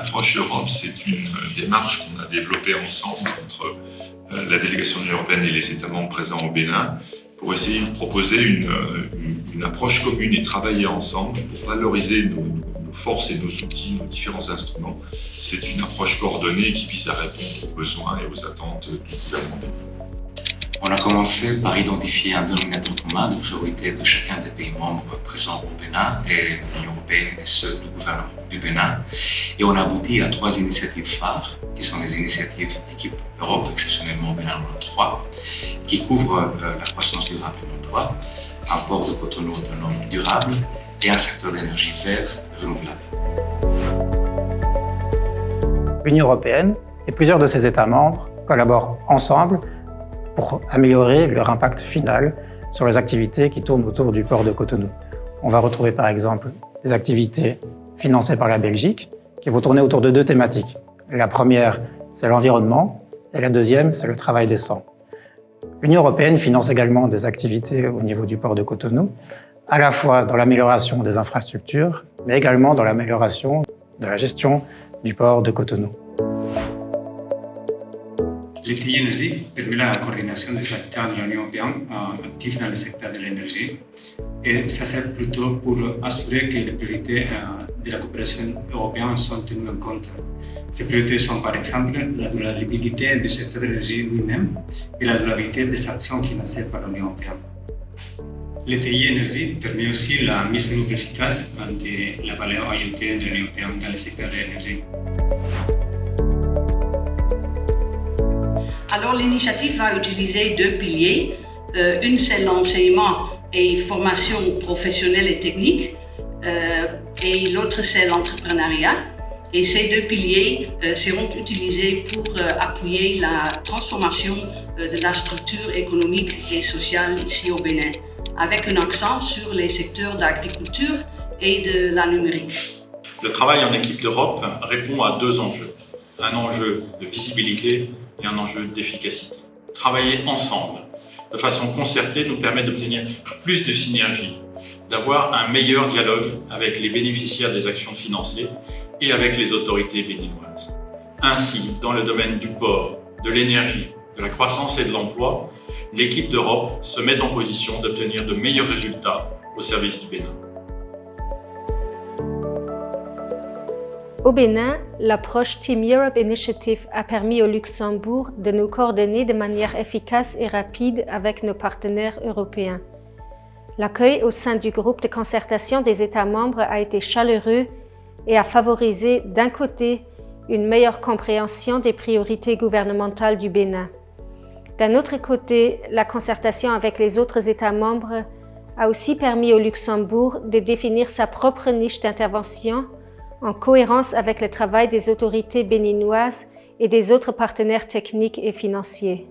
Approche Europe, c'est une démarche qu'on a développée ensemble entre la délégation de l'Union européenne et les États membres présents au Bénin pour essayer de proposer une approche commune et travailler ensemble pour valoriser nos forces et nos outils, nos différents instruments. C'est une approche coordonnée qui vise à répondre aux besoins et aux attentes du gouvernement béninois. On a commencé par identifier un dénominateur commun de priorité de chacun des pays membres présents au Bénin et l'Union européenne et ceux du gouvernement du Bénin. Et on a abouti à 3 initiatives phares, qui sont les initiatives Équipe Europe, exceptionnellement au Bénin, on en a 3, qui couvrent la croissance durable et l'emploi, un port de Cotonou autonome durable et un secteur d'énergie vert renouvelable. L'Union européenne et plusieurs de ses États membres collaborent ensemble pour améliorer leur impact final sur les activités qui tournent autour du port de Cotonou. On va retrouver par exemple des activités financées par la Belgique qui vont tourner autour de 2 thématiques. La première, c'est l'environnement, et la deuxième, c'est le travail décent. L'Union européenne finance également des activités au niveau du port de Cotonou, à la fois dans l'amélioration des infrastructures, mais également dans l'amélioration de la gestion du port de Cotonou. L'ETI Énergie permet la coordination des acteurs de l'Union européenne actifs dans le secteur de l'énergie. Et ça sert plutôt pour assurer que les priorités de la coopération européenne sont tenues en compte. Ces priorités sont par exemple la durabilité du secteur de l'énergie lui-même et la durabilité des actions financées par l'Union européenne. L'ETI Énergie permet aussi la mise en œuvre efficace de la valeur ajoutée de l'Union européenne dans le secteur de l'énergie. Alors l'initiative va utiliser 2 piliers. Une c'est l'enseignement et formation professionnelle et technique et l'autre c'est l'entrepreneuriat. Et ces 2 piliers seront utilisés pour appuyer la transformation de la structure économique et sociale ici au Bénin, avec un accent sur les secteurs d'agriculture et de la numérique. Le travail en équipe d'Europe répond à 2 enjeux. Un enjeu de visibilité et un enjeu d'efficacité. Travailler ensemble, de façon concertée, nous permet d'obtenir plus de synergie, d'avoir un meilleur dialogue avec les bénéficiaires des actions financées et avec les autorités béninoises. Ainsi, dans le domaine du port, de l'énergie, de la croissance et de l'emploi, l'équipe d'Europe se met en position d'obtenir de meilleurs résultats au service du Bénin. Au Bénin, l'approche Team Europe Initiative a permis au Luxembourg de nous coordonner de manière efficace et rapide avec nos partenaires européens. L'accueil au sein du groupe de concertation des États membres a été chaleureux et a favorisé d'un côté une meilleure compréhension des priorités gouvernementales du Bénin. D'un autre côté, la concertation avec les autres États membres a aussi permis au Luxembourg de définir sa propre niche d'intervention en cohérence avec le travail des autorités béninoises et des autres partenaires techniques et financiers.